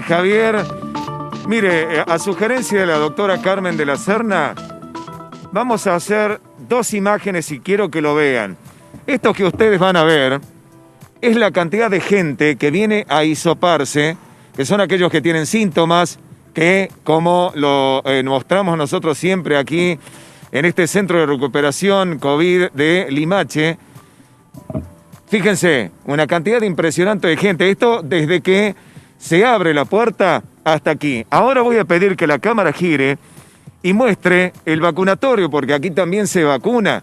Javier, mire, a sugerencia de la doctora Carmen de la Serna, vamos a hacer dos imágenes y quiero que lo vean. Esto que ustedes van a ver es la cantidad de gente que viene a hisoparse, que son aquellos que tienen síntomas, que como lo mostramos nosotros siempre aquí en este centro de recuperación COVID de Limache. Fíjense, una cantidad impresionante de gente. Esto desde que se abre la puerta hasta aquí. Ahora voy a pedir que la cámara gire y muestre el vacunatorio, porque aquí también se vacuna.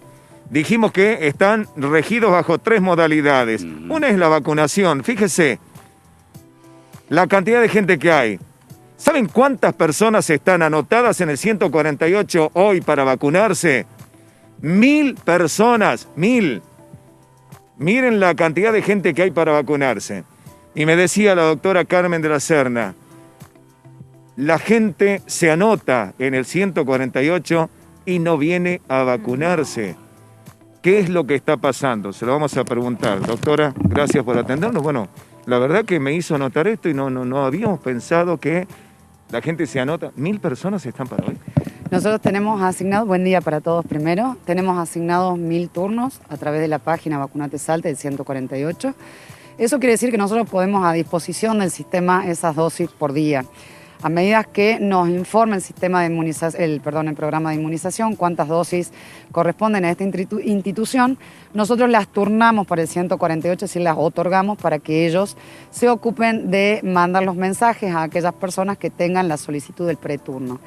Dijimos que están regidos bajo 3 modalidades. Una es la vacunación. Fíjese la cantidad de gente que hay. ¿Saben cuántas personas están anotadas en el 148 hoy para vacunarse? 1000 personas, 1000. Miren la cantidad de gente que hay para vacunarse. Y me decía la doctora Carmen de la Serna, la gente se anota en el 148 y no viene a vacunarse. ¿Qué es lo que está pasando? Se lo vamos a preguntar. Doctora, gracias por atendernos. Bueno, la verdad que me hizo notar esto y no habíamos pensado que la gente se anota. 1000 personas están para hoy. Nosotros tenemos asignados, buen día para todos primero, tenemos asignados 1000 turnos a través de la página Vacunate Salta del 148. Eso quiere decir que nosotros podemos a disposición del sistema esas dosis por día. A medida que nos informe el sistema de el programa de inmunización, cuántas dosis corresponden a esta institución, nosotros las turnamos para el 148, es decir, las otorgamos para que ellos se ocupen de mandar los mensajes a aquellas personas que tengan la solicitud del preturno.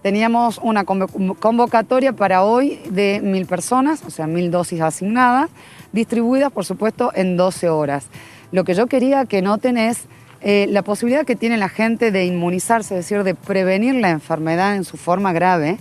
Teníamos una convocatoria para hoy de 1000 personas, o sea, 1000 dosis asignadas, distribuidas, por supuesto, en 12 horas. Lo que yo quería que noten es la posibilidad que tiene la gente de inmunizarse, es decir, de prevenir la enfermedad en su forma grave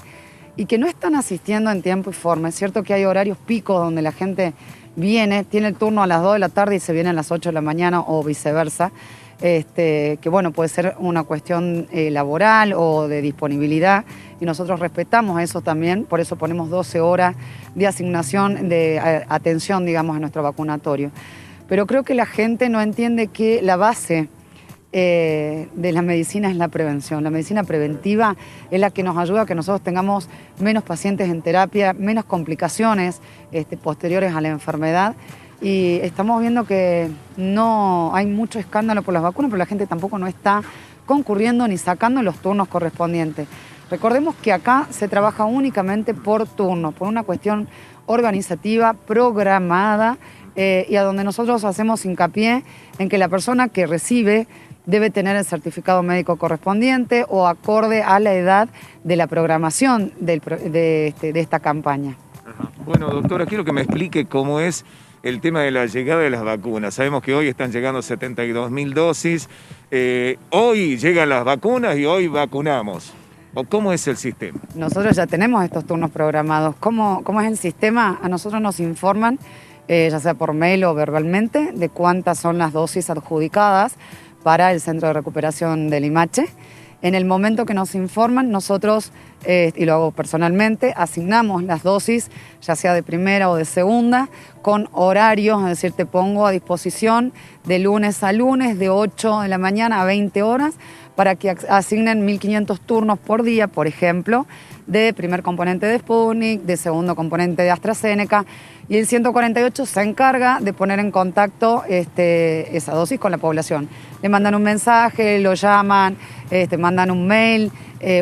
y que no están asistiendo en tiempo y forma. Es cierto que hay horarios picos donde la gente viene, tiene el turno a las 2 de la tarde y se viene a las 8 de la mañana o viceversa. Que bueno, puede ser una cuestión laboral o de disponibilidad y nosotros respetamos eso también, por eso ponemos 12 horas de asignación, de atención, digamos, en nuestro vacunatorio. Pero creo que la gente no entiende que la base de la medicina es la prevención. La medicina preventiva es la que nos ayuda a que nosotros tengamos menos pacientes en terapia, menos complicaciones posteriores a la enfermedad. Y estamos viendo que no hay mucho escándalo por las vacunas, pero la gente tampoco no está concurriendo ni sacando los turnos correspondientes. Recordemos que acá se trabaja únicamente por turnos, por una cuestión organizativa, programada, y a donde nosotros hacemos hincapié en que la persona que recibe debe tener el certificado médico correspondiente o acorde a la edad de la programación de esta campaña. Ajá. Bueno, doctora, quiero que me explique cómo es el tema de la llegada de las vacunas. Sabemos que hoy están llegando 72.000 dosis. Hoy llegan las vacunas y hoy vacunamos. ¿O cómo es el sistema? Nosotros ya tenemos estos turnos programados. ¿Cómo es el sistema? A nosotros nos informan, ya sea por mail o verbalmente, de cuántas son las dosis adjudicadas para el Centro de Recuperación de Limache. En el momento que nos informan, nosotros, y lo hago personalmente, asignamos las dosis, ya sea de primera o de segunda, con horarios, es decir, te pongo a disposición de lunes a lunes, de 8 de la mañana a 20 horas, para que asignen 1500 turnos por día, por ejemplo, de primer componente de Sputnik, de segundo componente de AstraZeneca, y el 148 se encarga de poner en contacto esa dosis con la población. Le mandan un mensaje, lo llaman, mandan un mail,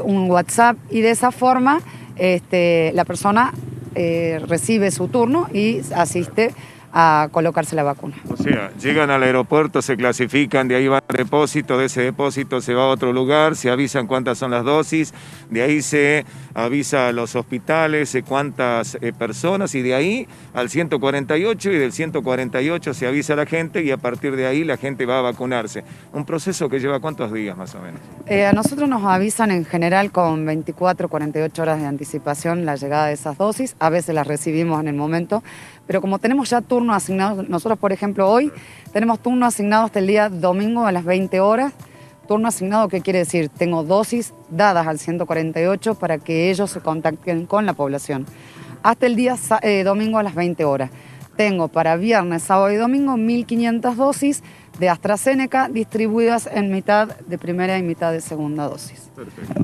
un WhatsApp, y de esa forma la persona recibe su turno y asiste a colocarse la vacuna. O sea, llegan al aeropuerto, se clasifican, de ahí va al depósito, de ese depósito se va a otro lugar, se avisan cuántas son las dosis, de ahí se avisa a los hospitales cuántas personas, y de ahí al 148, y del 148 se avisa a la gente y a partir de ahí la gente va a vacunarse. Un proceso que lleva ¿cuántos días más o menos? A nosotros nos avisan en general con 24, 48 horas de anticipación la llegada de esas dosis, a veces las recibimos en el momento, pero como tenemos ya turnos asignados, nosotros por ejemplo hoy tenemos turno asignado hasta el día domingo a las 20 horas, turno asignado, ¿qué quiere decir? Tengo dosis dadas al 148 para que ellos se contacten con la población. Hasta el día domingo a las 20 horas. Tengo para viernes, sábado y domingo 1500 dosis de AstraZeneca, distribuidas en mitad de primera y mitad de segunda dosis. Perfecto.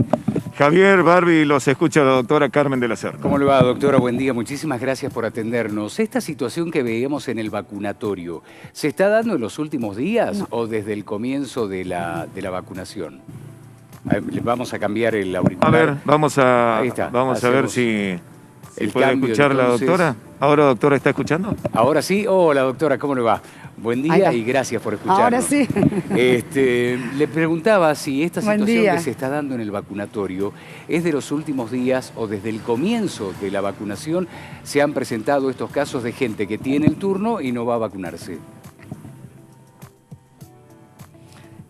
Javier, Barbie, los escucha la doctora Carmen de la Serna. ¿Cómo le va, doctora? Buen día. Muchísimas gracias por atendernos. ¿Esta situación que veíamos en el vacunatorio se está dando en los últimos días o desde el comienzo de la vacunación? Vamos a cambiar el auricular. A ver, vamos a ver si puede cambio, escuchar la entonces. doctora. ¿Ahora, doctora, está escuchando? Ahora sí. Hola, doctora, ¿cómo le va? Buen día y gracias por escucharnos. Ahora sí. Le preguntaba si esta Buen situación día. que se está dando en el vacunatorio es de los últimos días o desde el comienzo de la vacunación se han presentado estos casos de gente que tiene el turno y no va a vacunarse.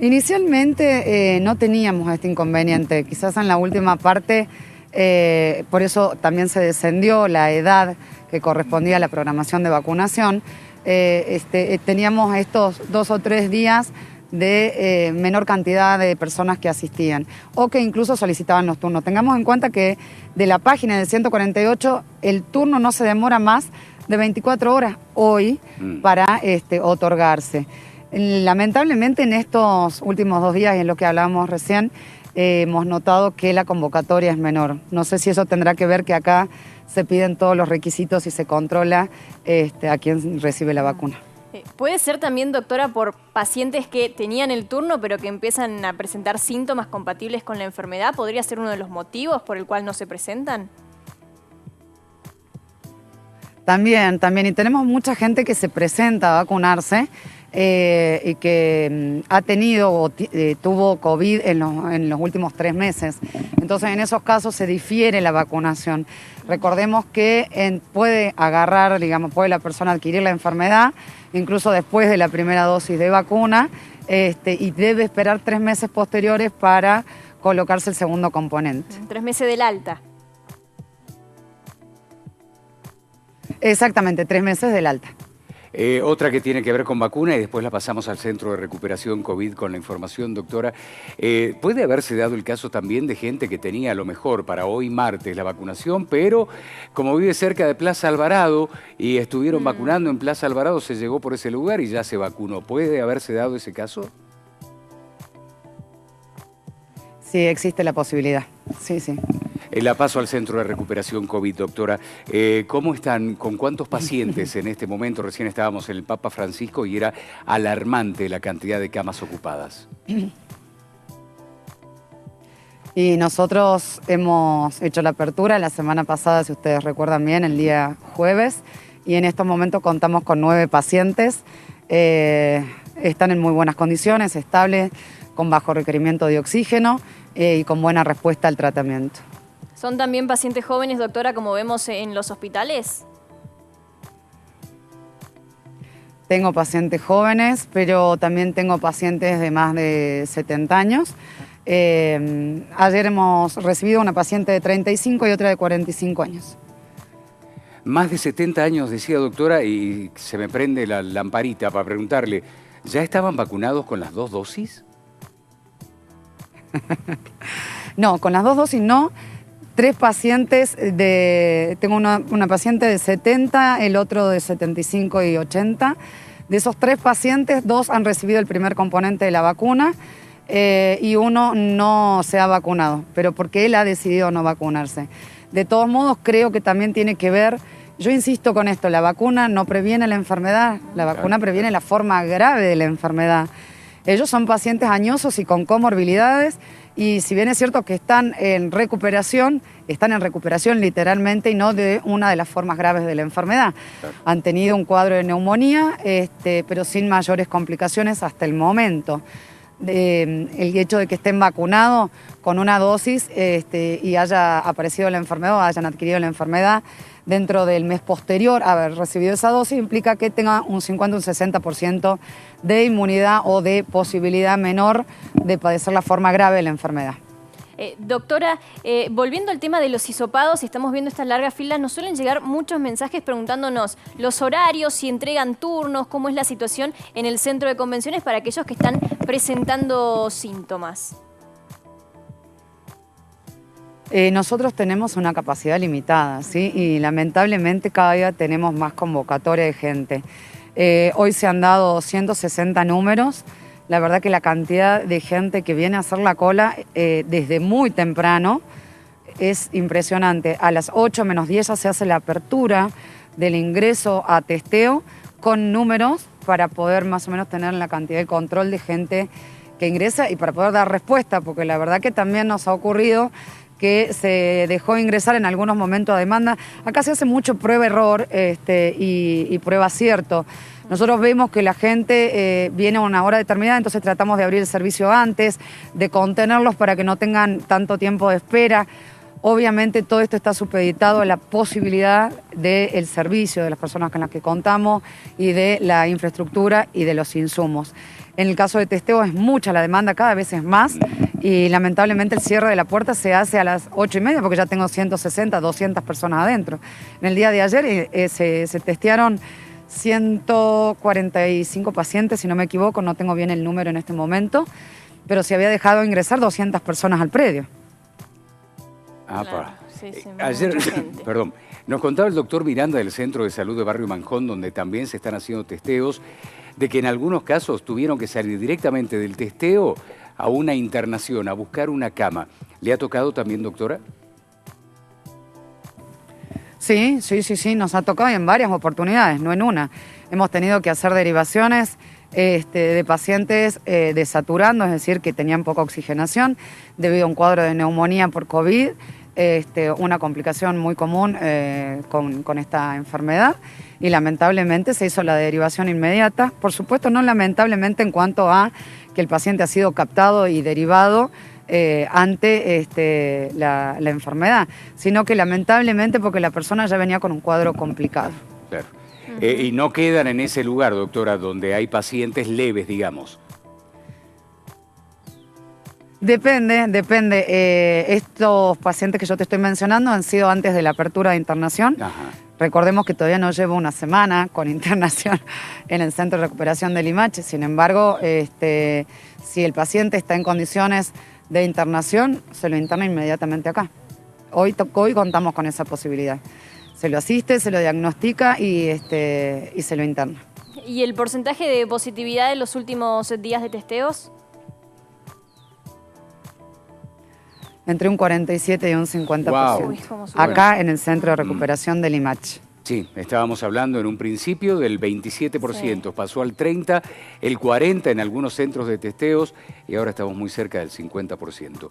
Inicialmente no teníamos este inconveniente, quizás en la última parte, por eso también se descendió la edad que correspondía a la programación de vacunación. Teníamos estos 2 o 3 días de menor cantidad de personas que asistían o que incluso solicitaban los turnos. Tengamos en cuenta que de la página del 148 el turno no se demora más de 24 horas hoy para otorgarse. Lamentablemente en estos últimos 2 días, y en lo que hablábamos recién, hemos notado que la convocatoria es menor. No sé si eso tendrá que ver que acá se piden todos los requisitos y se controla a quién recibe la vacuna. ¿Puede ser también, doctora, por pacientes que tenían el turno pero que empiezan a presentar síntomas compatibles con la enfermedad? ¿Podría ser uno de los motivos por el cual no se presentan? También, y tenemos mucha gente que se presenta a vacunarse y que ha tenido o tuvo COVID en los últimos 3 meses. Entonces, en esos casos se difiere la vacunación. Recordemos que puede agarrar, digamos, puede la persona adquirir la enfermedad, incluso después de la primera dosis de vacuna, y debe esperar 3 meses posteriores para colocarse el segundo componente. 3 meses del alta. Exactamente, 3 meses del alta. Otra que tiene que ver con vacuna y después la pasamos al Centro de Recuperación COVID con la información, doctora. ¿Puede haberse dado el caso también de gente que tenía a lo mejor para hoy martes la vacunación, pero como vive cerca de Plaza Alvarado y estuvieron vacunando en Plaza Alvarado, se llegó por ese lugar y ya se vacunó? ¿Puede haberse dado ese caso? Sí, existe la posibilidad. Sí. La paso al Centro de Recuperación COVID, doctora. ¿Cómo están? ¿Con cuántos pacientes en este momento? Recién estábamos en el Papa Francisco y era alarmante la cantidad de camas ocupadas. Y nosotros hemos hecho la apertura la semana pasada, si ustedes recuerdan bien, el día jueves, y en estos momentos contamos con 9 pacientes. Están en muy buenas condiciones, estables, con bajo requerimiento de oxígeno y con buena respuesta al tratamiento. ¿Son también pacientes jóvenes, doctora, como vemos en los hospitales? Tengo pacientes jóvenes, pero también tengo pacientes de más de 70 años. Ayer hemos recibido una paciente de 35 y otra de 45 años. Más de 70 años, decía, doctora, y se me prende la lamparita para preguntarle, ¿ya estaban vacunados con las 2 dosis? No, con las 2 dosis no. 3 pacientes, tengo una paciente de 70, el otro de 75 y 80. De esos 3 pacientes, 2 han recibido el primer componente de la vacuna y uno no se ha vacunado, pero porque él ha decidido no vacunarse. De todos modos, creo que también tiene que ver, yo insisto con esto, la vacuna no previene la enfermedad, la vacuna previene la forma grave de la enfermedad. Ellos son pacientes añosos y con comorbilidades, y si bien es cierto que están en recuperación literalmente y no de una de las formas graves de la enfermedad. Claro. Han tenido un cuadro de neumonía, pero sin mayores complicaciones hasta el momento. El hecho de que estén vacunados con una dosis y haya aparecido la enfermedad o hayan adquirido la enfermedad dentro del mes posterior a haber recibido esa dosis implica que tenga un 50 o un 60% de inmunidad o de posibilidad menor de padecer la forma grave de la enfermedad. Doctora, volviendo al tema de los hisopados, estamos viendo estas largas filas, nos suelen llegar muchos mensajes preguntándonos los horarios, si entregan turnos, cómo es la situación en el centro de convenciones para aquellos que están presentando síntomas. Nosotros tenemos una capacidad limitada, ¿sí? Y lamentablemente cada día tenemos más convocatoria de gente. Hoy se han dado 260 números. La verdad que la cantidad de gente que viene a hacer la cola desde muy temprano es impresionante. A las 8 menos 10 ya se hace la apertura del ingreso a testeo con números para poder más o menos tener la cantidad de control de gente que ingresa y para poder dar respuesta, porque la verdad que también nos ha ocurrido que se dejó ingresar en algunos momentos a demanda. Acá se hace mucho prueba-error y prueba-acierto. Nosotros vemos que la gente viene a una hora determinada, entonces tratamos de abrir el servicio antes, de contenerlos para que no tengan tanto tiempo de espera. Obviamente todo esto está supeditado a la posibilidad del servicio, de las personas con las que contamos y de la infraestructura y de los insumos. En el caso de testeo es mucha la demanda, cada vez es más y lamentablemente el cierre de la puerta se hace a las 8:30 porque ya tengo 160, 200 personas adentro. En el día de ayer se testearon 145 pacientes, si no me equivoco, no tengo bien el número en este momento, pero se había dejado ingresar 200 personas al predio. Claro, sí, Ayer, mucha gente. perdón, nos contaba el doctor Miranda del Centro de Salud de Barrio Manjón, donde también se están haciendo testeos, de que en algunos casos tuvieron que salir directamente del testeo a una internación, a buscar una cama. ¿Le ha tocado también, doctora? Sí, nos ha tocado en varias oportunidades, no en una. Hemos tenido que hacer derivaciones de pacientes desaturando, es decir, que tenían poca oxigenación debido a un cuadro de neumonía por COVID, una complicación muy común con esta enfermedad y lamentablemente se hizo la derivación inmediata. Por supuesto, no lamentablemente en cuanto a que el paciente ha sido captado y derivado ante la enfermedad, sino que lamentablemente porque la persona ya venía con un cuadro complicado. Claro. Y no quedan en ese lugar, doctora, donde hay pacientes leves, digamos. Depende. Estos pacientes que yo te estoy mencionando han sido antes de la apertura de internación. Ajá. Recordemos que todavía no llevo una semana con internación en el Centro de Recuperación de Limache. Sin embargo, si el paciente está en condiciones de internación, se lo interna inmediatamente acá. Hoy contamos con esa posibilidad. Se lo asiste, se lo diagnostica y se lo interna. ¿Y el porcentaje de positividad de los últimos días de testeos? Entre un 47 y un 50%. Wow. Uy, cómo sube. Acá en el Centro de Recuperación de Limache. Sí, estábamos hablando en un principio del 27%, pasó al 30%, el 40% en algunos centros de testeos y ahora estamos muy cerca del 50%.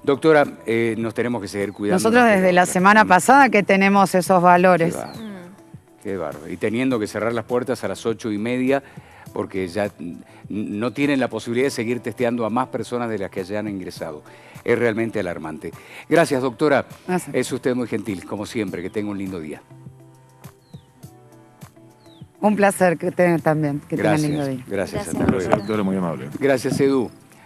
Doctora, nos tenemos que seguir cuidando. Nosotros desde la semana pasada que tenemos esos valores. Qué bárbaro. Y teniendo que cerrar las puertas a las 8:30 porque ya no tienen la posibilidad de seguir testeando a más personas de las que ya han ingresado. Es realmente alarmante. Gracias, doctora. Gracias. Es usted muy gentil, como siempre. Que tenga un lindo día. Un placer que tengan también, que tengan lindo día. Gracias. Gracias, Hasta luego. Doctora, muy amable. Gracias, Edu.